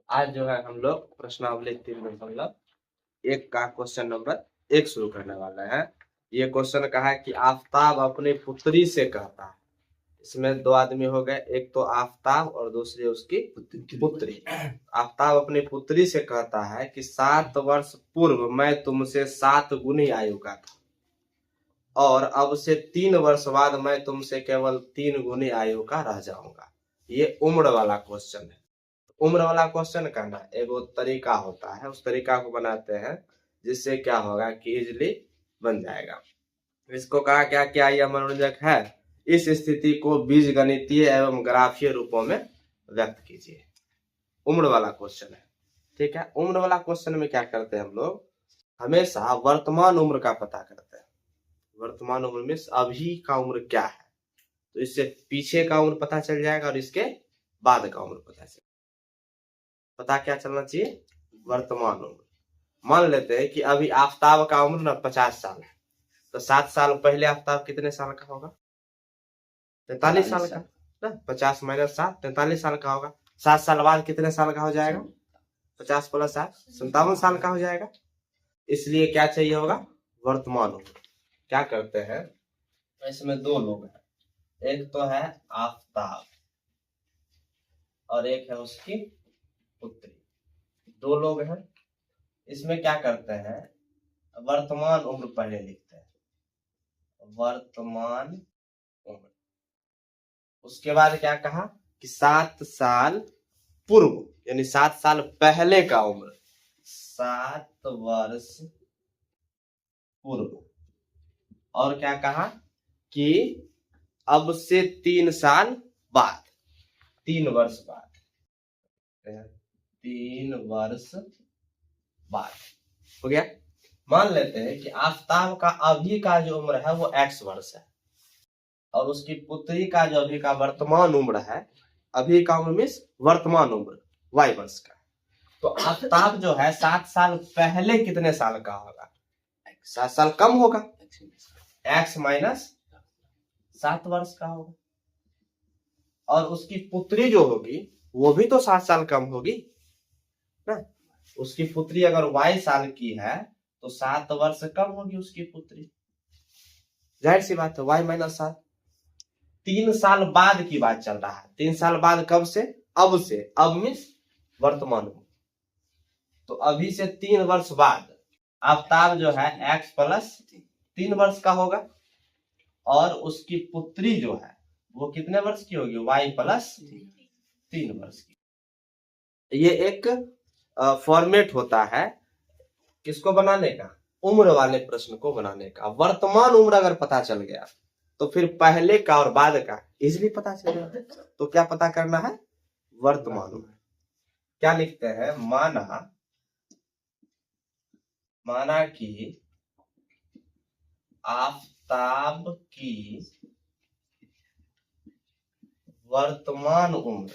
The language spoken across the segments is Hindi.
आज जो है हम लोग प्रश्नावली 3.1 का क्वेश्चन नंबर 1 शुरू करने वाले हैं। ये क्वेश्चन का है कि आफताब अपनी पुत्री से कहता है। इसमें दो आदमी हो गए, एक तो आफताब और दूसरी उसकी पुत्री। आफताब अपनी पुत्री से कहता है कि 7 वर्ष पूर्व मैं तुमसे 7 गुनी आयु का था और अब से 3 वर्ष बाद मैं तुमसे केवल 3 गुनी आयु का रह जाऊंगा। ये उम्र वाला क्वेश्चन है। उम्र वाला क्वेश्चन करना एगो तरीका होता है, उस तरीका को बनाते हैं जिससे क्या होगा कि इजिली बन जाएगा। इसको कहा क्या क्या यह मनोरंजक है। इस स्थिति को बीजगणितीय एवं ग्राफीय रूपों में व्यक्त कीजिए। उम्र वाला क्वेश्चन है, ठीक है। उम्र वाला क्वेश्चन में क्या करते हैं हम लोग, हमेशा वर्तमान उम्र का पता करते हैं। वर्तमान उम्र में अभी का उम्र क्या है, तो इससे पीछे का उम्र पता चल जाएगा और इसके बाद का उम्र पता क्या चलना चाहिए, वर्तमान उम्र। मान लेते हैं कि अभी आफताब का उम्र ना 50 साल है, तो 7 साल पहले आफताब कितने साल का होगा, 43 साल का ना। 50 - 7 43 साल का होगा। 7 साल बाद कितने साल का हो जाएगा, 50 + 7 57 साल का हो जाएगा। इसलिए क्या चाहिए होगा, वर्तमान उम्र। क्या करते हैं, इसमें दो लोग हैं, एक तो है आफताब और एक है उसकी पुत्री। दो लोग हैं। इसमें क्या करते हैं, वर्तमान उम्र पहले लिखते हैं, वर्तमान उम्र। उसके बाद क्या कहा कि 7 साल पूर्व यानी 7 साल पहले का उम्र, 7 वर्ष पूर्व। और क्या कहा कि अब से 3 साल बाद, 3 वर्ष बाद, 3 वर्ष बाद हो गया। मान लेते हैं कि आफताब का अभी का जो उम्र है वो x वर्ष है और उसकी पुत्री का जो अभी का वर्तमान उम्र है, अभी का उम्र मीन्स वर्तमान उम्र y वर्ष का। तो आफताब जो है 7 साल पहले कितने साल का होगा, 7 साल कम होगा, x - 7 वर्ष का होगा। और उसकी पुत्री जो होगी वो भी तो 7 साल कम होगी ना। उसकी पुत्री अगर y साल की है तो 7 वर्ष कम होगी उसकी पुत्री, जाहिर सी बात है। y - 7 3 साल बाद की बात चल रहा है। 3 साल बाद कब से, अब से। अब मीन्स वर्तमान में। तो अभी से 3 वर्ष बाद आफताब जो है x + 3 वर्ष का होगा और उसकी पुत्री जो है वो कितने वर्ष की होगी, y + 3 वर्ष की। ये एक फॉर्मेट होता है किसको बनाने का, उम्र वाले प्रश्न को बनाने का। वर्तमान उम्र अगर पता चल गया तो फिर पहले का और बाद का इजीली पता चल जाएगा। तो क्या पता करना है, वर्तमान उम्र। क्या लिखते हैं, माना कि आफताब की वर्तमान उम्र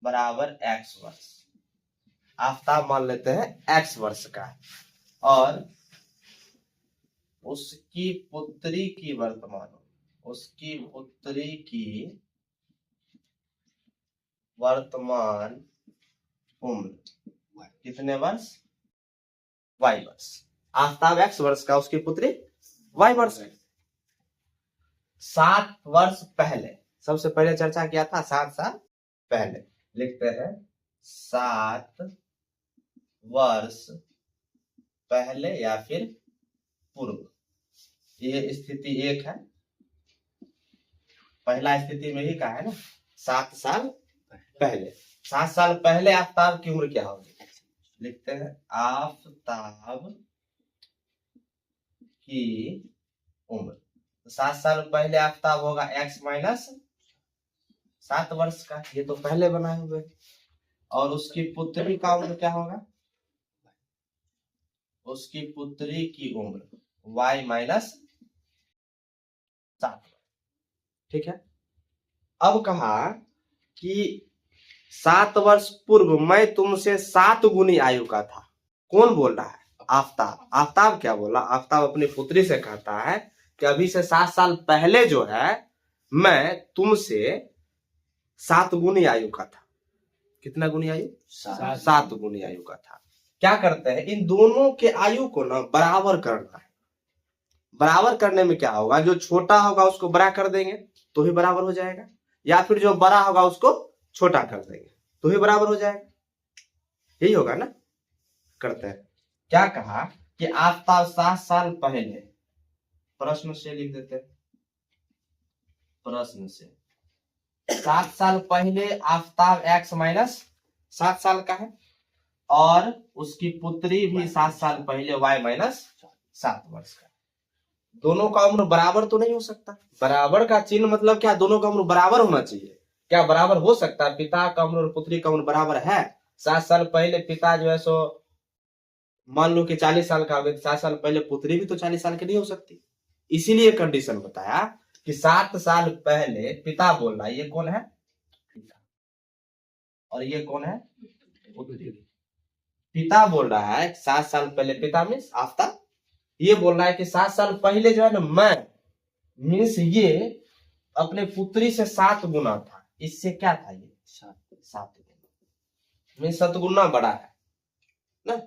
बराबर x वर्ष। आफताब मान लेते हैं x वर्ष का और उसकी पुत्री की वर्तमान उम्र, उसकी पुत्री की वर्तमान उम्र कितने वर्ष, y वर्ष। आफताब x वर्ष का, उसकी पुत्री y वर्ष। 7 वर्ष पहले, सबसे पहले चर्चा किया था 7 साल पहले। लिखते हैं 7 वर्ष पहले या फिर पूर्व। ये स्थिति 1 है, पहला स्थिति में ही कहा है ना, 7 साल पहले। 7 साल पहले आफताब की उम्र क्या होगी, लिखते हैं आफताब की उम्र। 7 साल पहले आफताब होगा x - 7 वर्ष का, ये तो पहले बनाए हुए। और उसकी पुत्री का उम्र क्या होगा, उसकी पुत्री की उम्र y - 7, ठीक है। अब कहा कि 7 वर्ष पूर्व मैं तुमसे 7 गुनी आयु का था। कौन बोल रहा है, आफताब। आफताब क्या बोला, आफताब अपनी पुत्री से कहता है कि अभी से 7 साल पहले जो है मैं तुमसे 7 गुनी आयु का था। कितना गुनी आयु? 7। 7 गुनी आयु का था। क्या करते हैं, इन दोनों के आयु को ना बराबर करना है। बराबर करने में क्या होगा, जो छोटा होगा उसको बड़ा कर देंगे तो ही बराबर हो जाएगा, या फिर जो बड़ा होगा उसको छोटा कर देंगे तो ही बराबर हो जाएगा। यही होगा ना। करते हैं। क्या कहा कि आफ्ताब 7 साल पहले, प्रश्न से लिख देते हैं, प्रश्न से 7 साल पहले आफ्ताब x माइनस 7 साल का है, और उसकी पुत्री भी 7 साल पहले y माइनस 7 वर्ष का। दोनों का उम्र बराबर तो नहीं हो सकता। बराबर का चिन्ह मतलब क्या, दोनों का उम्र बराबर होना चाहिए। क्या बराबर हो सकता है? पिता का उम्र और पुत्री का उम्र बराबर है। 7 साल पहले पिता जो है सो मान लो कि 40 साल का हो गया, 7 साल पहले पुत्री भी तो 40 साल की नहीं हो सकती। इसीलिए कंडीशन बताया कि 7 साल पहले पिता बोल रहा है, ये कौन है? पिता। और ये कौन है? पुत्री। पिता बोल रहा है 7 साल पहले, पिता मीन्स आफ्ताब। ये बोल रहा है कि 7 साल पहले जो है ना, मैं मीन्स ये अपने पुत्री से 7 गुना था। इससे क्या था? ये 7 गुना मीन्स 7 गुना बड़ा है ना।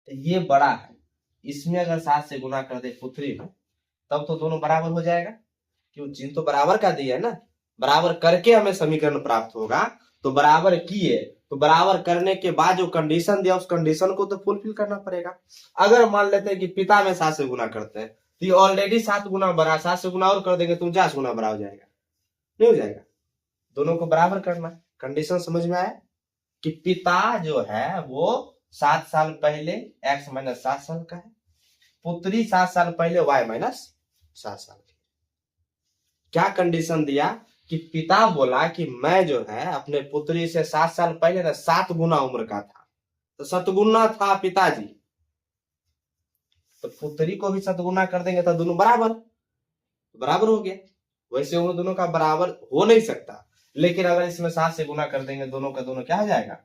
ये बड़ा है, इसमें अगर 7 से गुना कर दे पुत्री में, तब तो दोनों बराबर हो जाएगा। क्यों? चिन्ह तो बराबर का दिया है ना। बराबर करके हमें समीकरण प्राप्त होगा, तो बराबर किए तो बराबर करने के बाद जो कंडीशन दिया उस कंडीशन को तो फुलफिल करना पड़ेगा। अगर मान लेते हैं कि पिता में 7 से गुना करते हैं तो ये ऑलरेडी 7 गुना बड़ा, 7 से गुना और कर देंगे तो 49 गुना बड़ा हो जाएगा, नहीं हो जाएगा। दोनों को बराबर करना है। कंडीशन समझ में आया कि पिता जो है वो 7 साल पहले x माइनस 7 साल का है, पुत्री 7 साल पहले y माइनस 7 साल की। क्या कंडीशन दिया कि पिता बोला कि मैं जो है अपने पुत्री से 7 साल पहले ना 7 गुना उम्र का था, तो 7 गुना था पिताजी, तो पुत्री को भी 7 गुना कर देंगे तो दोनों बराबर बराबर हो गया। वैसे उन दोनों का बराबर हो नहीं सकता, लेकिन अगर इसमें 7 से गुना कर देंगे दोनों का दोनों क्या हो जाएगा?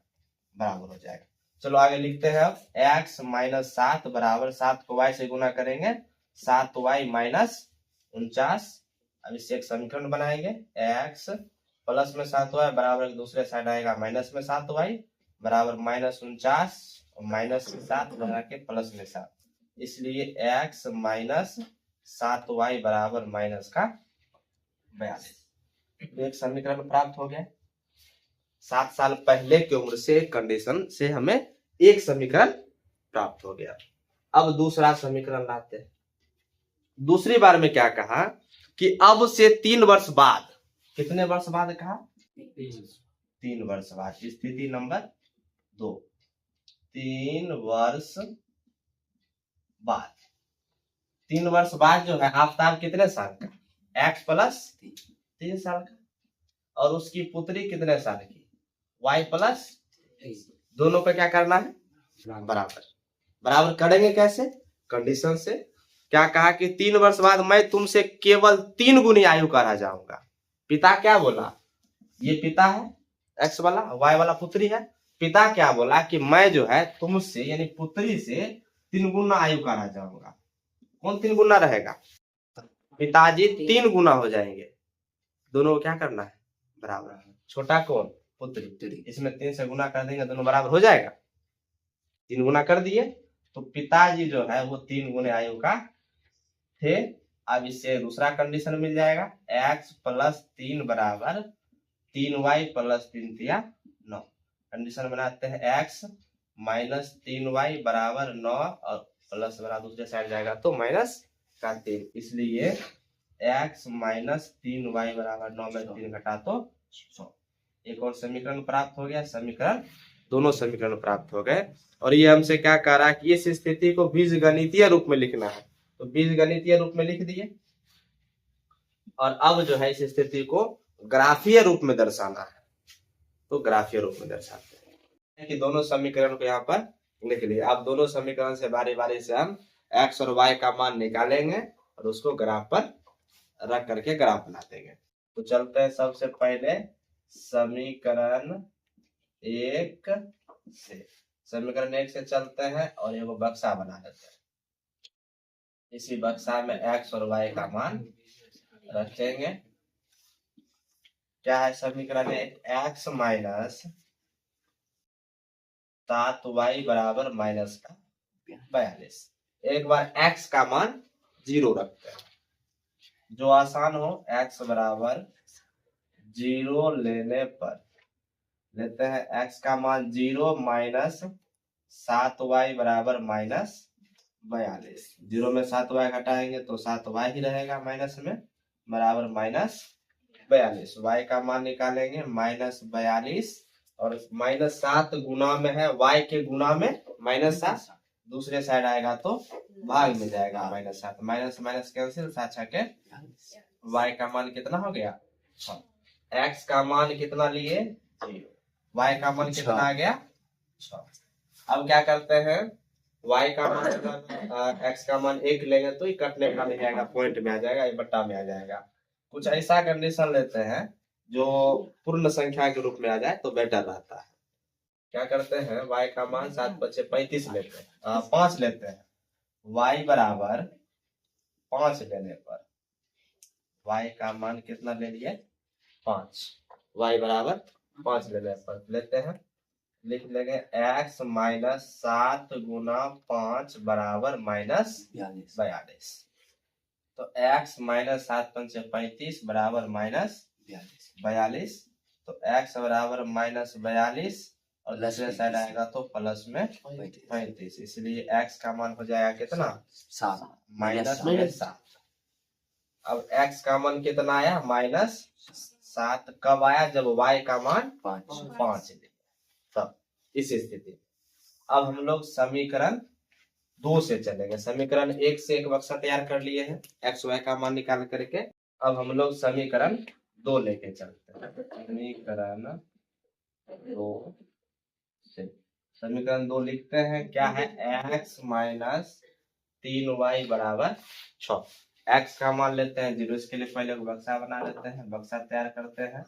बराबर हो जाएगा। चलो आगे लिखते हैं अब, x माइनस 7 बराबर 7 को y से गुना करेंगे 7y माइनस 49। अब इससे एक समीकरण बनाएंगे, x प्लस में 7y बराबर दूसरे साइड आएगा माइनस में 7y बराबर माइनस 49 और माइनस 7 बना के प्लस में 7, इसलिए x माइनस 7y बराबर माइनस का 42। एक समीकरण प्राप्त हो गया। 7 साल पहले की उम्र से कंडीशन से हमें एक समीकरण प्राप्त हो गया। अब दूसरा समीकरण लाते हैं। दूसरी बार में क्या कहा कि अब से 3 वर्ष बाद, कितने वर्ष बाद कहा? 3 वर्ष बाद। स्थिति नंबर 2, 3 वर्ष बाद। 3 वर्ष बाद जो है आफ्ताब कितने साल का? x प्लस 3 साल का, और उसकी पुत्री कितने साल की? y plus. दोनों को क्या करना है? बराबर। बराबर करेंगे कैसे? कंडीशन से। क्या कहा कि 3 वर्ष बाद मैं तुमसे केवल 3 गुनी आयु का रह जाऊंगा। पिता क्या बोला? ये पिता है x वाला, y वाला पुत्री है। पिता क्या बोला कि मैं जो है तुमसे यानी पुत्री से 3 गुना आयु का रह जाऊंगा। कौन 3 गुना रहेगा? पिताजी 3 गुना हो जाएंगे। दोनों को क्या करना है? बराबर। छोटा कौन? पुत्री। इसमें 3 से गुना कर देंगे दोनों बराबर हो जाएगा। 3 गुना कर दिए तो पिताजी जो है वो 3 गुने आयु का थे। अब इससे दूसरा कंडीशन मिल जाएगा, x प्लस 3 बराबर 3y प्लस 3 तिया 9। कंडीशन बनाते हैं, x माइनस 3y बराबर 9 और प्लस बराबर दूसरे साइड जाएगा तो माइनस का 3, इसलिए x माइनस 3y बराबर 9 में 3 घटा तो 100। एक और समीकरण प्राप्त हो गया। समीकरण, दोनों समीकरण प्राप्त हो गए। और ये हमसे क्या कह रहा है कि इस स्थिति को बीजगणितीय रूप में लिखना है, तो बीजगणितीय रूप में लिख दिए। और अब जो है इस स्थिति को ग्राफीय रूप में दर्शाना है, तो ग्राफीय रूप में दर्शाते हैं कि दोनों समीकरण को यहाँ पर लिख लिए। अब दोनों समीकरण से बारी बारी से हम x और y का मान निकालेंगे और उसको ग्राफ पर रख करके ग्राफ बना देंगे। तो चलते हैं सबसे पहले समीकरण 1 से। समीकरण 1 से चलते हैं और एगो बक्सा बना देते हैं। इसी बक्सा में x और y का मान रखेंगे। क्या है समीकरण 1? x माइनस 7y बराबर माइनस का 42। एक बार x का मान 0 रखते हैं, जो आसान हो। x बराबर 0 लेने पर लेते हैं x का मान 0 माइनस 7y बराबर माइनस 42। 0 में 7y घटाएंगे तो 7y ही रहेगा माइनस में, बराबर माइनस 42। y का मान निकालेंगे माइनस 42 और माइनस 7 गुना में है, y के गुना में माइनस 7 दूसरे साइड आएगा तो भाग में जाएगा माइनस 7। माइनस माइनस कैंसिल, 7 छके y का मान कितना हो गया 6। x का मान कितना लिए 0, y का मान कितना आ गया 6। अब क्या करते हैं, y का मान x का मान 1 लेंगे तो ये कटने का नहीं आएगा, पॉइंट में आ जाएगा, ये बट्टा में आ जाएगा। कुछ ऐसा कंडीशन लेते हैं जो पूर्ण संख्या के रूप में आ जाए तो बेटर रहता है। क्या करते हैं, y का मान 7 बचे 35 लेते हैं, 5 लेते हैं। y बराबर 5 लेने पर y का मान कितना ले लिए 5, y बराबर 5 लेने पर लेते हैं, लिख लेंगे x माइनस 7 गुना 5 बराबर माइनस 42। तो x माइनस 7 पंचे 35 बराबर माइनस 42। तो x बराबर माइनस 42 और दूसरे साइड आएगा तो प्लस में 35, इसलिए x का मान हो जाएगा कितना 7 माइनस 7। अब x का मान कितना आया माइनस 7, कब आया जब y का मान 5 तब इस स्थिति। अब हम लोग समीकरण 2 से चलेंगे। समीकरण 1 से एक बक्सा तैयार कर लिए हैं एक्स वाई का मान निकाल करके। अब हम लोग समीकरण 2 लेके चलते हैं। समीकरण 2 से समीकरण 2 लिखते हैं, क्या है x माइनस 3y बराबर 6। x का मान लेते हैं 0, इसके लिए पहले बक्सा बना लेते हैं, बक्सा तैयार करते हैं।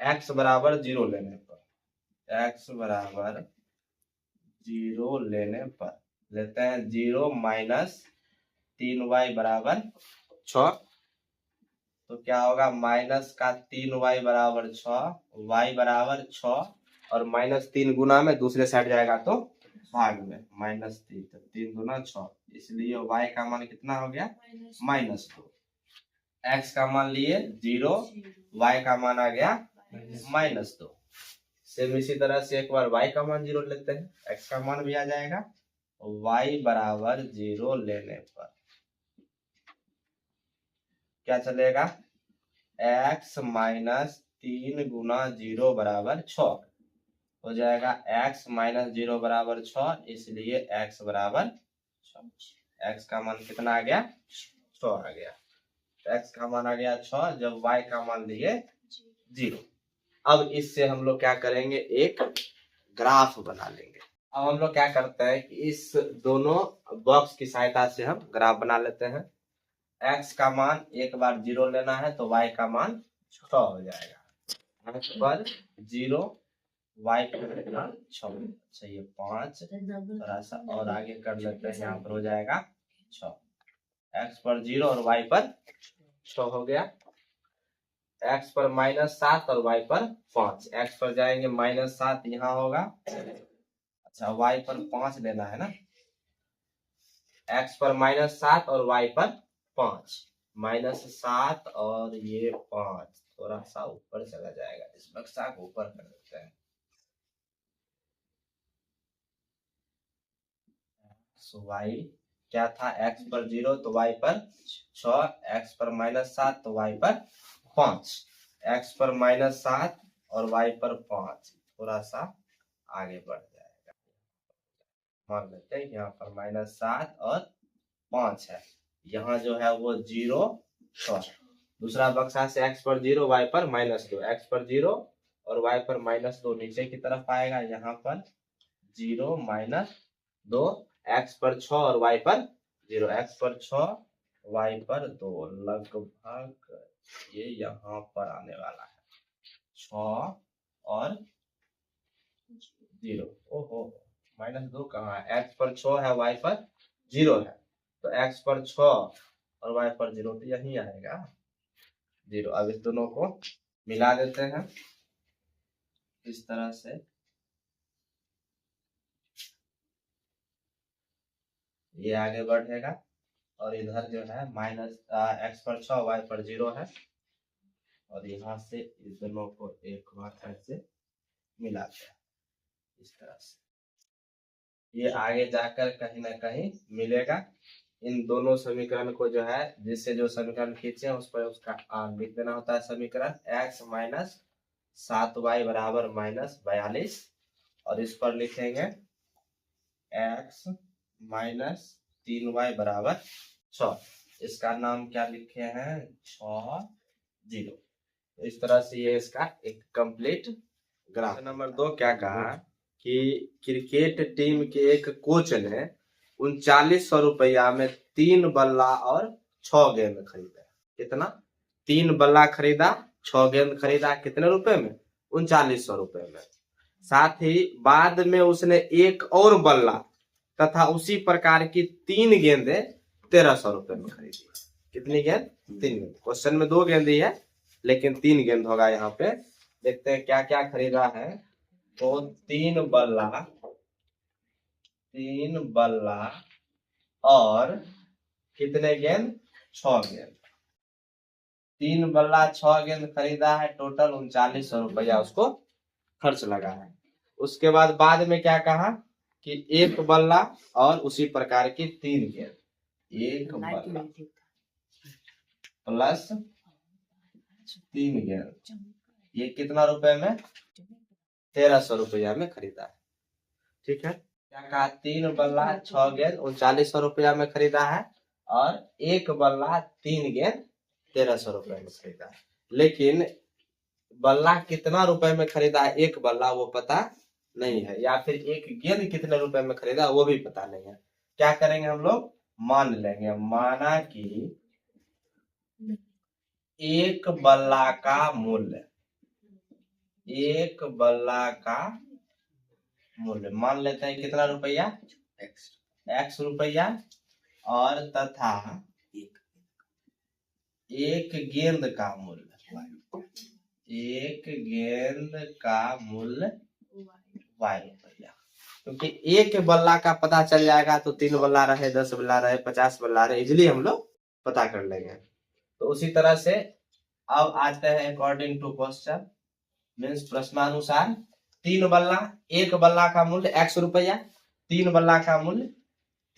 x बराबर 0 लेने पर x बराबर 0 लेने पर लेते हैं 0 माइनस 3y बराबर 6। तो क्या होगा माइनस का 3y बराबर 6, y बराबर 6 और माइनस 3 गुना में दूसरे साइड जाएगा तो भाग में माइनस 3, तो 3 गुना 6, इसलिए y का मान कितना हो गया माइनस 2। x का मान लिए 0, y का मान आ गया माइनस 2। सेम इसी तरह से एक बार y का मान 0 लेते हैं, x का मान भी आ जाएगा। y बराबर 0 लेने पर क्या चलेगा x माइनस 3 गुना 0 बराबर 6 हो जाएगा। x माइनस 0 बराबर 6, इसलिए x बराबर 6। x का मान कितना आ गया 6 आ गया। x का मान आ गया 6 जब y का मान लिए 0। अब इससे हम लोग क्या करेंगे, एक ग्राफ बना लेंगे। अब हम लोग क्या करते हैं कि इस दोनों बॉक्स की सहायता से हम ग्राफ बना लेते हैं। x का मान एक बार 0 लेना है तो y का मान 6 हो जाएगा। x पर 0, y पर कितना 6, चाहिए 5, थोड़ा सा और आगे कर लेते हैं, यहाँ पर हो जाएगा 6। x पर 0 और y पर 6 हो गया। x पर माइनस 7 और y पर 5, x पर जाएंगे माइनस 7 यहाँ होगा, अच्छा y पर 5 लेना है ना। x पर माइनस 7 और y पर 5, माइनस 7 और ये 5 थोड़ा सा ऊपर चला जाएगा, इस बक्सा को ऊपर कर देते हैं। y क्या था x पर 0 तो y पर 6, x पर माइनस 7 तो y पर 5, x पर माइनस 7 और y पर 5 थोड़ा सा आगे बढ़ जाएगा। मान लेते हैं यहाँ पर माइनस 7 और 5 है, यहाँ जो है वो 0 6। दूसरा बक्सा से x पर 0 y पर माइनस 2, x पर 0 और y पर माइनस 2 नीचे की तरफ आएगा, यहाँ पर 0 माइनस 2, x पर 6 और y पर 0, x पर 6 y पर 2, लगभग ये यहाँ पर आने वाला है 6 और 0। ओहो माइनस 2 कहाँ है, x पर 6 है y पर 0 है, तो x पर 6 और y पर 0 तो यही आएगा 0। अब इस दोनों को मिला देते हैं इस तरह से। ये आगे बढ़ेगा और इधर जो है माइनस x पर 6 y पर 0 है, और यहाँ से इस दोनों को एक बार ऐसे मिलाते हैं इस तरह से। ये आगे जाकर कहीं ना कहीं मिलेगा। इन दोनों समीकरण को जो है, जिससे जो समीकरण खींचे उस पर उसका लिख देना होता है समीकरण x माइनस 7y बराबर माइनस 42, और इस पर लिखेंगे x माइनस 3y बराबर 6। इसका नाम क्या लिखे हैं, 6 0। इस तरह से ये इसका एक कंप्लीट ग्राफ। नंबर 2 क्या कहा कि क्रिकेट टीम के एक कोच ने 3900 रुपया में 3 बल्ला और 6 गेंद खरीदा। कितना? 3 बल्ला खरीदा, 6 गेंद खरीदा। कितने रुपए में? 3900 रुपए में। साथ ही बाद में उसने एक और बल्ला तथा उसी प्रकार की 3 गेंदे 1300 रुपए में खरीदी। कितनी गेंद? 3 गेंद। क्वेश्चन में 2 गेंद ही है, लेकिन 3 गेंद होगा यहाँ पे। देखते हैं क्या क्या खरीदा है। तो 3 बल्ला और कितने गेंद? 6 गेंद। 3 बल्ला 6 गेंद खरीदा है, टोटल 3900 रुपया उसको खर्च लगा है। उसके बाद में क्या कहा कि एक बल्ला और उसी प्रकार की 3 गेंद। एक बल्ला प्लस 3 गेंद, ये कितना रुपए में? 1300 रुपया में खरीदा है। ठीक है, क्या कहा? 3 बल्ला 6 गेंद 3900 रुपया में खरीदा है, और एक बल्ला 3 गेंद 1300 रुपये में खरीदा है। लेकिन बल्ला कितना रुपए में खरीदा है, एक बल्ला, वो पता नहीं है, या फिर एक गेंद कितने रुपए में खरीदा वो भी पता नहीं है। क्या करेंगे हम लोग? मान लेंगे, माना कि एक बल्ला का मूल्य, एक बल्ला का मूल्य मान लेते हैं कितना रुपया? x रुपया, और तथा एक गेंद का मूल्य, एक गेंद का मूल्य y रुपया। क्योंकि एक बल्ला का पता चल जाएगा तो 3 बल्ला रहे, 10 बल्ला रहे, 50 बल्ला रहे, इजिली हम लोग पता कर लेंगे। तो उसी तरह से अब आते हैं अकॉर्डिंग टू क्वेश्चन, मीन्स प्रश्नानुसार। 3 बल्ला, एक बल्ला का मूल्य x रुपया, 3 बल्ला का मूल्य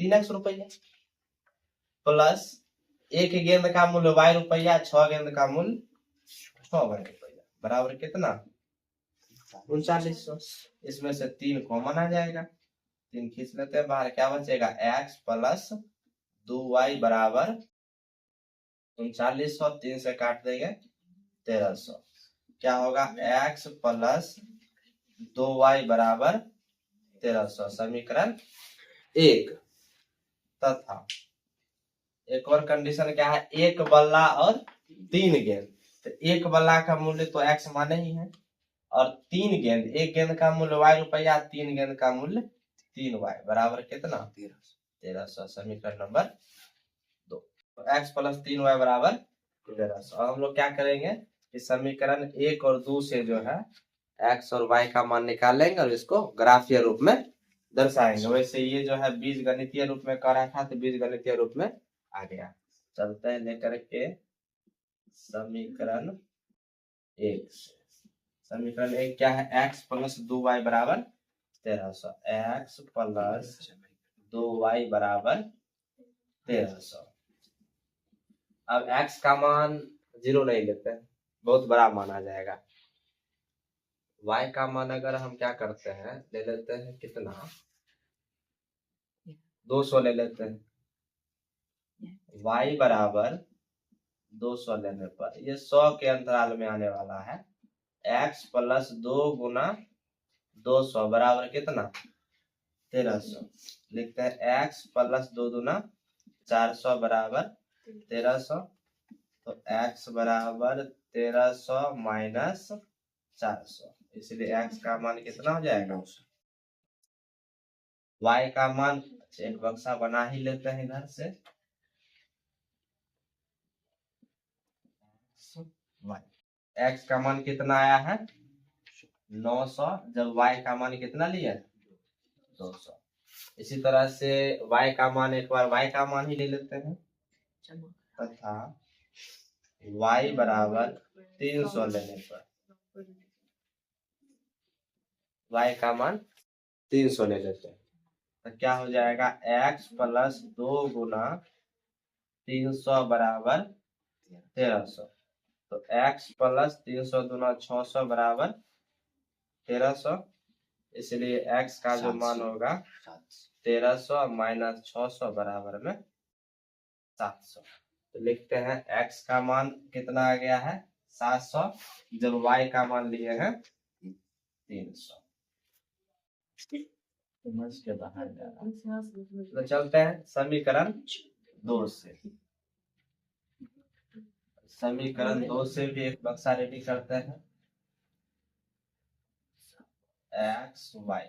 3x रुपया, प्लस एक गेंद का मूल्य y रुपया, 6 गेंद का मूल्य 6y रुपया, बराबर कितना? 3900। इसमें से 3 कॉमन आ जाएगा, 3 खींच लेते हैं बाहर, क्या बचेगा? x प्लस 2y बराबर 3900, 3 से काट देंगे 1300। क्या होगा? x प्लस 2y बराबर 1300, समीकरण 1। तथा एक और कंडीशन क्या है? एक बल्ला और 3 गेंद। तो एक बल्ला का मूल्य तो x माने ही है, और 3 गेंद, एक गेंद का मूल्य y रुपया, 3 गेंद का मूल्य 3y बराबर कितना? 1300, समीकरण नंबर 2। तो x प्लस 3y बराबर 1300। अब हम लोग क्या करेंगे कि समीकरण 1 और 2 से जो है x और y का मान निकालेंगे और इसको ग्राफीय रूप में दर्शाएंगे। वैसे ये जो है बीज गणितीय रूप में कर रहा था, तो बीज गणितीय रूप में आ गया। चलते हैं लेकर के समीकरण 1 से। समीकरण 1 क्या है? x प्लस 2y बराबर 1300, x प्लस 2y बराबर 1300। अब x का मान 0 नहीं लेते हैं, बहुत बड़ा मान आ जाएगा। y का मान अगर हम क्या करते हैं, ले लेते हैं कितना? 200 ले लेते हैं। y बराबर 200 लेने पर ये 100 के अंतराल में आने वाला है। x प्लस 2 गुना 200 बराबर कितना? 1300। लिखते हैं x प्लस 2 दूना 400 बराबर 1300। तो x बराबर 1300 माइनस 400, इसलिए x का मान कितना हो जाएगा? y का मान एक बक्सा बना ही लेते हैं इधर से, y x का मान कितना आया है 900, जब y का मान कितना लिया 200। इसी तरह से y का मान, एक बार y का मान ही ले लेते हैं, तथा y बराबर 300 लेने पर y का मान 300 ले लेते हैं, तो क्या हो जाएगा x प्लस 2 गुना 300 बराबर 1300। तो x प्लस 300 गुना 600 बराबर 1300, इसलिए x का जो मान होगा 1300 माइनस 600 बराबर में 700। तो लिखते हैं x का मान कितना आ गया है 700, जब y का मान लिए हैं 300। के बाहर तो चलते हैं समीकरण 2 से। समीकरण 2 से भी एक बक्सा रेडी करते हैं, एक्स वाई।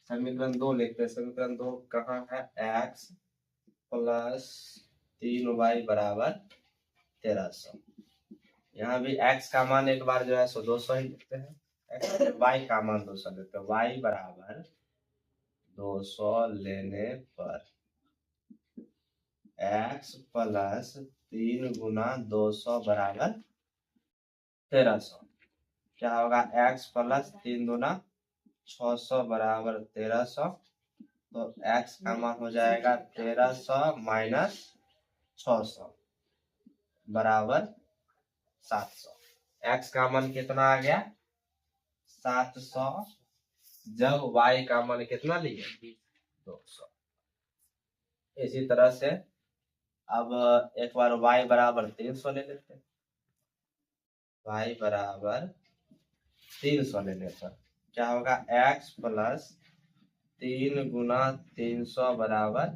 समीकरण 2 लिखते हैं। समीकरण 2 कहाँ है, x प्लस 3y बराबर 1300। यहाँ भी x का मान एक बार जो है 200 ही लिखते हैं, y का मान 200 लेते हैं। y बराबर 200 लेने पर x प्लस 3 गुना 200 बराबर 1300। क्या होगा x प्लस 3 गुना 600 बराबर 1300। तो x का मान हो जाएगा 1300 माइनस 600 बराबर 700। x का मान कितना आ गया 700, जब y का मान कितना लिए 200। इसी तरह से अब एक बार y बराबर 300 ले लेते हैं। y बराबर 300 लेने पर क्या होगा x प्लस 3 गुना 300 बराबर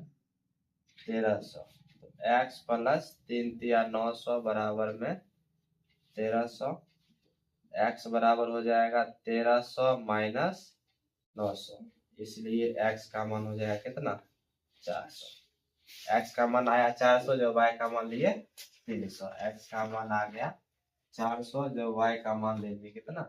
1300। तो x प्लस 3 तिया 900 बराबर में 1300। x बराबर हो जाएगा 1300 माइनस 900, इसलिए x का मान हो जाएगा कितना 400। x का मान आया 400, जब y का मान लिए 300। x का मान आ गया 400, जब y का मान ले लिए कितना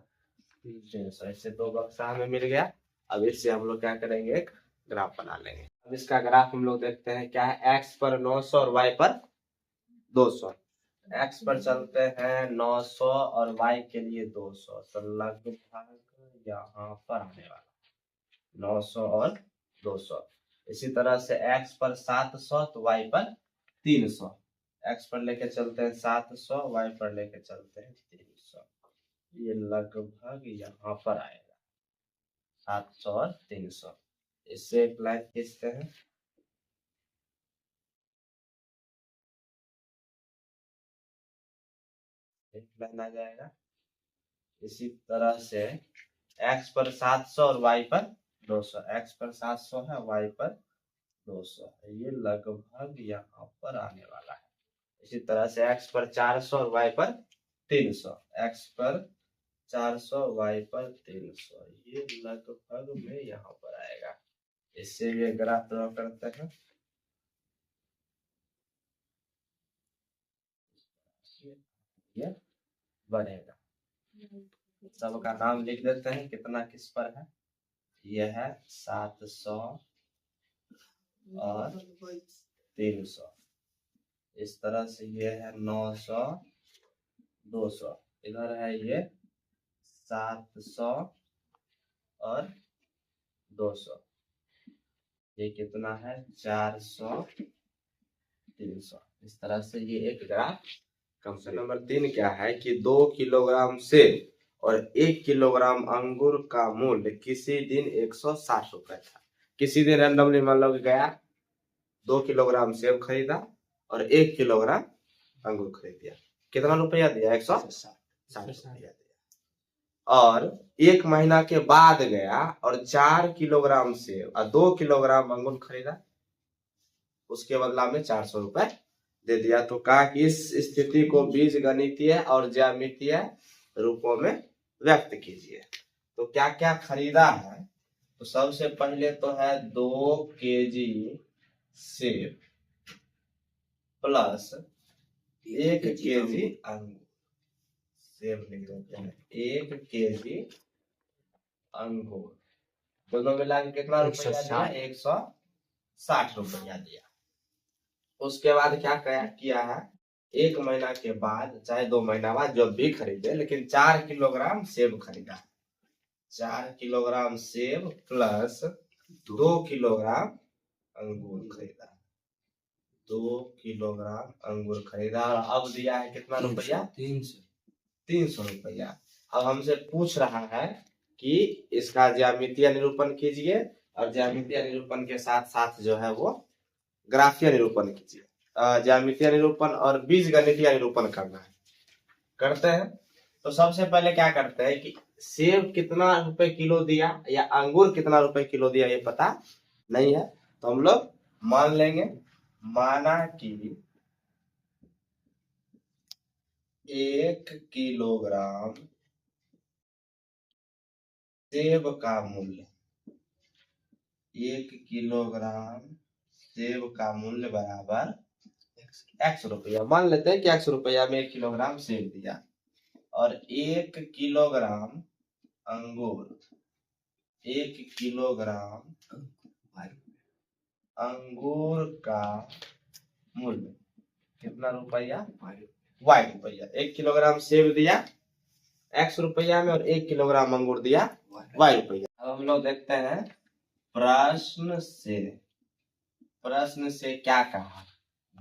300। इससे 2 बक्सा हमें मिल गया। अब इससे हम लोग क्या करेंगे, एक ग्राफ बना लेंगे। अब इसका ग्राफ हम लोग देखते हैं क्या है, x पर 900 और y पर 200। x पर चलते हैं 900 और y के लिए 200, तो लगभग यहाँ पर आने वाला 900 और 200। इसी तरह से x पर 700 तो y पर 300। x पर लेके चलते हैं 700, y पर लेके चलते हैं 300। ये लगभग यहाँ पर आएगा 700 और 300। इससे एक लाइन खींचते हैं, एक लाइन आ जाएगा। इसी तरह से x पर 700 और y पर 200, x पर 700 है, y पर 200, ये लगभग यहाँ पर आने वाला है। इसी तरह से x पर 400 और y पर 300, x पर 400 y पर 300, ये लगभग में यहाँ पर आएगा। इससे ये ग्राफ ड्रॉ करते हैं। ये बनेगा, सबका नाम लिख देते हैं कितना किस पर है। यह है 700 और 300। इस तरह से ये है 900 200, इधर है ये 700 और 200, ये कितना है 400 300। इस तरह से ये एक ग्राफ। क्वेश्चन नंबर 3 क्या है कि 2 किलोग्राम सेब और 1 किलोग्राम अंगूर का मूल्य किसी दिन 160 रुपए था। किसी दिन रैंडमली मान लो गया 2 किलोग्राम सेब खरीदा और 1 किलोग्राम अंगूर खरीद दिया, कितना रुपया दिया 160 रुपया दिया। और 1 महीना के बाद गया और 4 किलोग्राम सेब और 2 किलोग्राम अंगूर खरीदा, उसके बदला में 400 रुपए दे दिया। तो कहा कि इस स्थिति को बीज गणितीय और ज्यामितीय रूपों में व्यक्त कीजिए। तो क्या क्या खरीदा है, तो सबसे पहले तो है 2 केजी सेब प्लस 1 केजी अंगूर। सेब लिख देते हैं 1 केजी अंगूर, दोनों मिला के कितना रुपया दिया? 160 रुपया दिया। उसके बाद क्या किया है, 1 महीना के बाद चाहे 2 महीना बाद जब भी खरीदे, लेकिन 4 किलोग्राम सेब खरीदा, 4 किलोग्राम सेब प्लस 2 किलोग्राम अंगूर खरीदा, 2 किलोग्राम अंगूर खरीदा, और अब दिया है कितना रुपया? 300 रुपया। अब हमसे पूछ रहा है कि इसका ज्यामितीय निरूपण कीजिए, और ज्यामितीय निरूपण के साथ साथ जो है वो ग्राफीय निरूपण कीजिए। ज्यामितीय निरूपण और बीजगणितीय निरूपण करना है, करते हैं। तो सबसे पहले क्या करते हैं कि सेब कितना रुपए किलो दिया या अंगूर कितना रुपए किलो दिया ये पता नहीं है, तो हम लोग मान लेंगे, माना कि 1 किलोग्राम सेब का मूल्य, 1 किलोग्राम सेब का मूल्य बराबर x रुपया। मान लेते हैं कि x रुपया में 1 किलोग्राम सेब दिया, और 1 किलोग्राम अंगूर, 1 किलोग्राम अंगूर का मूल्य कितना रुपया? y रुपया। 1 किलोग्राम सेब दिया x रुपया में, और 1 किलोग्राम अंगूर दिया y रुपया। अब हम लोग देखते हैं प्रश्न से क्या कहा,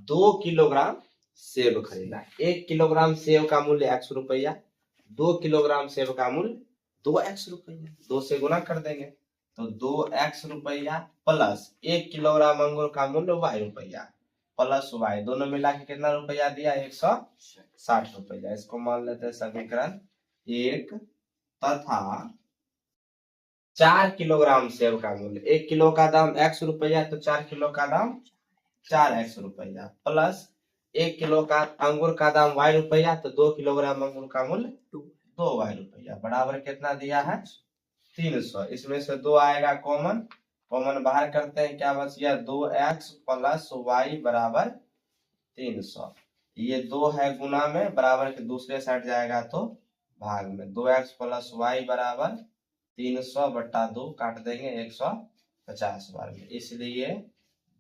2 किलोग्राम सेब खरीदा, 1 किलोग्राम सेब का मूल्य x रुपया, 2 किलोग्राम सेब का मूल्य 2x रुपया, 2 से गुना कर देंगे तो 2x रुपया प्लस 1 किलोग्राम अंगूर का मूल्य y रुपया प्लस y, दोनों मिला के कितना रुपया दिया? 160 रुपया। इसको मान लेते हैं समीकरण 1, तथा 4 किलोग्राम सेब का मूल्य, 1 किलो का दाम x रुपया, तो 4 किलो का दाम 4x रुपया, प्लस 1 किलो का अंगूर का दाम y रुपया, तो 2 किलोग्राम अंगूर का मूल्य 2y रुपया, बराबर कितना दिया है? 300। इसमें से 2 आएगा कॉमन, कॉमन बाहर करते हैं, क्या बच गया? 2x प्लस y बराबर 300। ये 2 है गुना में, बराबर के दूसरे साइड जाएगा तो भाग में, 2x प्लस y बराबर 300 बट्टा 2, काट देंगे 150 बार में, इसलिए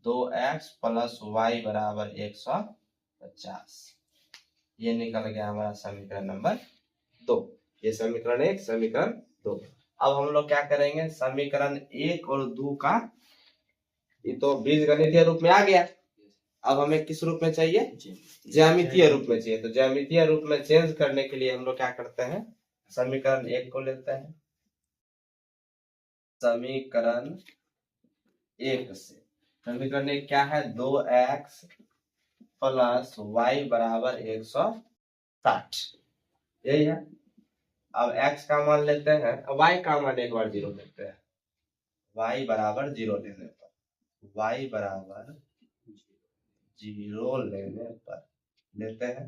2x प्लस y बराबर 150। ये निकल गया हमारा समीकरण नंबर 2। ये समीकरण 1, समीकरण 2। अब हम लोग क्या करेंगे, समीकरण 1 और 2 का, ये तो बीजगणितीय रूप में आ गया, अब हमें किस रूप में चाहिए? ज्यामितीय रूप में चाहिए। तो ज्यामितीय रूप में चेंज करने के लिए हम लोग क्या करते हैं, समीकरण 1 को लेते हैं, समीकरण 1 से, समीकरण 1 क्या है? 2x प्लस y बराबर 160, यही है। अब x का मान लेते हैं, y का मान एक बार 0 लेते हैं, y बराबर 0 लेने पर, y बराबर 0 लेने पर लेते हैं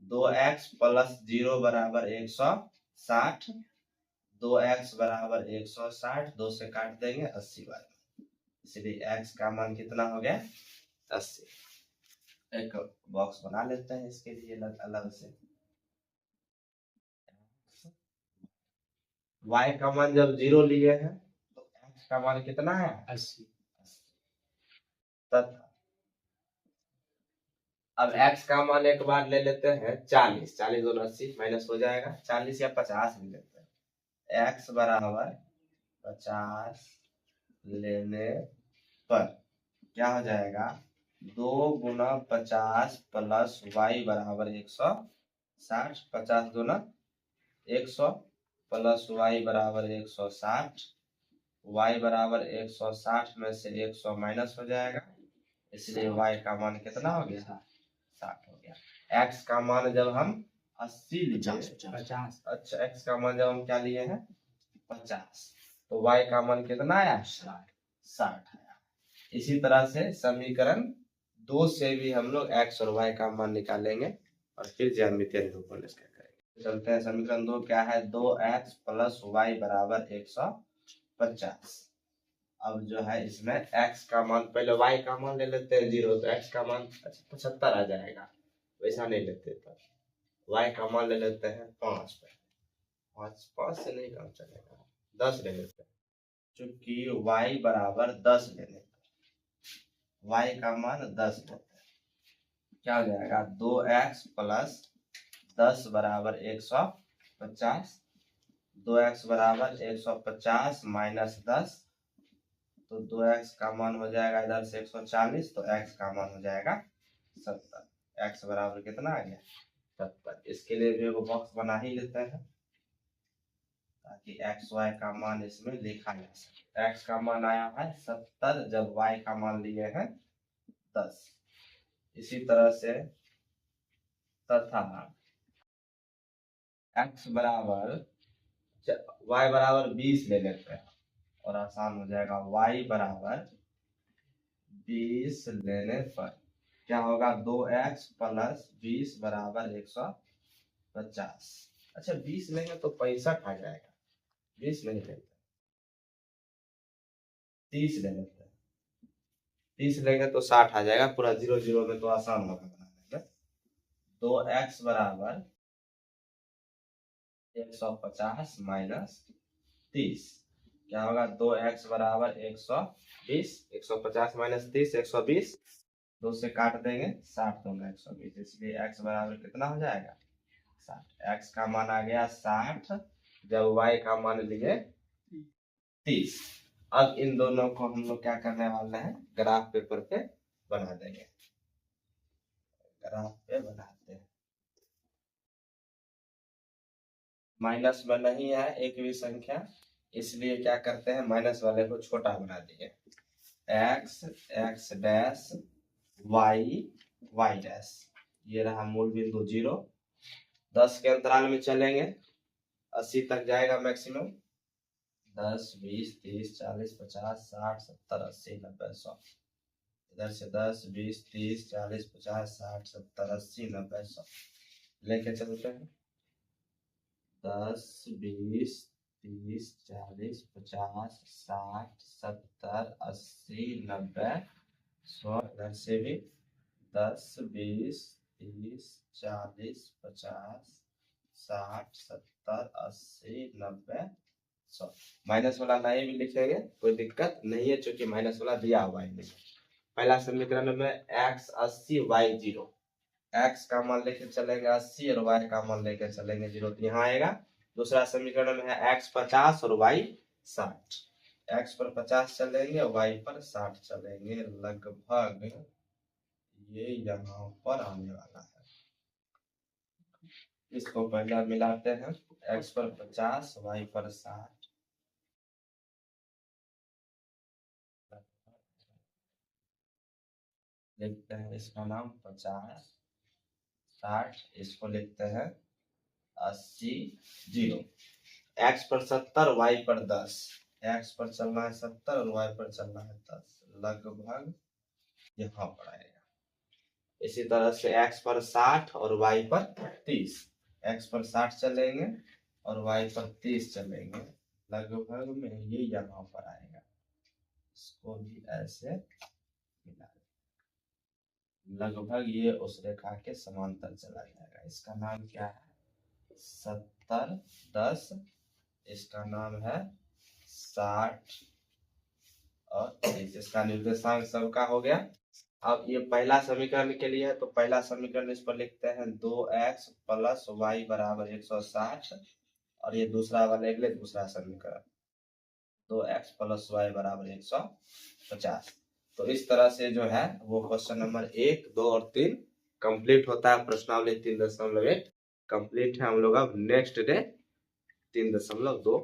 2x प्लस 0 बराबर 160, 2x बराबर 160, 2 से काट देंगे 80 बार, इसलिए x का मान कितना हो गया? 80। एक बॉक्स बना लेते हैं इसके लिए अलग से, y का मान जब 0 लिए हैं तो x का मान कितना है? 80। तथा अब x का मान एक बार ले लेते हैं 40, 40 और 80 माइनस हो जाएगा, 40 या 50 ले लेते हैं, x बराबर 50 लेने पर क्या हो जाएगा? 2 गुना 50 प्लस y बराबर 160, 50 गुना 100 प्लस y बराबर 160, y बराबर 160 में से 100 माइनस हो जाएगा, इसलिए y का मान कितना हो गया? 60 हो गया। x का मान जब हम 80 लिए, 50, अच्छा x का मान जब हम क्या लिए हैं? 50, तो y का मान कितना आया? 60 आया। इसी तरह से समीकरण 2 से भी हम लोग x और y का मान निकालेंगे और फिर ज्यामितीय निरूपण इसका करेंगे। चलते हैं, समीकरण 2 क्या है? 2x प्लस y बराबर 150। अब जो है इसमें x का मान, पहले y का मान ले लेते हैं 0, तो x का मान 75 आ जाएगा, वैसा नहीं लेते। y का मान ले लेते हैं 5 पे, 5 से नहीं काम चलेगा, 10 ले लेते हैं, चूंकि y बराबर 10 ले लेते हैं, y का मान 10 लेते हैं, क्या हो जाएगा 2x प्लस 10 बराबर 150, 2x बराबर 150 माइनस 10, तो 2x का मान हो जाएगा इधर से 140, तो x का मान हो जाएगा 70। x बराबर कितना आ गया 70। इसके लिए भी एक बॉक्स बना ही लेते हैं ताकि x y का मान इसमें लिखा जा सके। x का मान आया है 70 जब y का मान लिए हैं 10। इसी तरह से तथा x बराबर y बराबर 20 ले लेते हैं और आसान हो जाएगा। y बराबर 20 लेने पर क्या होगा 2x प्लस 20 बराबर 150। अच्छा 20 लेंगे तो 65 आ जाएगा, 20 नहीं लेते, 30 ले लेते हैं, 30 लेंगे तो 60 आ जाएगा, पूरा 0 0 में तो आसान होगा बनाने में। 2x बराबर 150 माइनस 30 क्या होगा 2x बराबर 120, 150 माइनस 30 120, 2 से काट देंगे 60 दूंगा 120, इसलिए x बराबर कितना हो जाएगा 60। x का मान आ गया 60 जब y का मान लिए 30। अब इन दोनों को हम लोग क्या करने वाले हैं ग्राफ पेपर पे बना देंगे, ग्राफ पे बनाते हैं। माइनस में नहीं है एक भी संख्या, इसलिए क्या करते हैं माइनस वाले को छोटा बना दिए, x x dash y y dash, ये रहा मूल बिंदु 0। 10 के अंतराल में चलेंगे, 80 तक जाएगा मैक्सिमम, 10 20 30 40 50 60 70 80 90 100, इधर से 10 20 30 40 50 60 70 80 90 100 लेके चलते हैं। 10 20 30 40 50 60 70 80 90 100, इधर से भी 10 20 30 40 50 60 70 80 90 100। माइनस वाला नहीं भी लिखेंगे कोई दिक्कत नहीं है, क्योंकि माइनस वाला दिया हुआ है। पहला समीकरण में x 80 y 0, x का मान लेके चलेंगे 80 और y का मान लेके चलेंगे 0, तो यहाँ आएगा। दूसरा समीकरण में है x 50 और y 60, x पर 50 चलेंगे y पर 60 चलेंगे, लगभग ये यहाँ पर आने वाला है। इसको पहला मिलाते हैं, x पर 50 y पर 60, लिखते हैं इसका नाम 50 60, इसको लिखते हैं 80 0। x पर 70 y पर 10, x पर चलना है 70 और y पर चलना है 10, लगभग यहाँ पर आएगा। इसी तरह से x पर 60 और y पर 30, x पर 60 चलेंगे और y पर 30 चलेंगे, लगभग में ये यहाँ पर आएगा। इसको भी ऐसे मिला, लगभग ये उस रेखा के समांतर चला जाएगा। इसका नाम क्या है 70 10, इसका नाम है 60 और 30, इसका निर्देशांक सबका हो गया। अब ये पहला समीकरण के लिए है, तो पहला समीकरण इस पर लिखते हैं 2x प्लस वाई बराबर 160, और ये दूसरा वाले के लिए दूसरा समीकरण 2x प्लस वाई बराबर 150। तो इस तरह से जो है वो क्वेश्चन नंबर 1 2 और 3 कंप्लीट होता है। प्रश्नावली 3.1 कंप्लीट है। हम लोग अब नेक्स्ट डे 3.2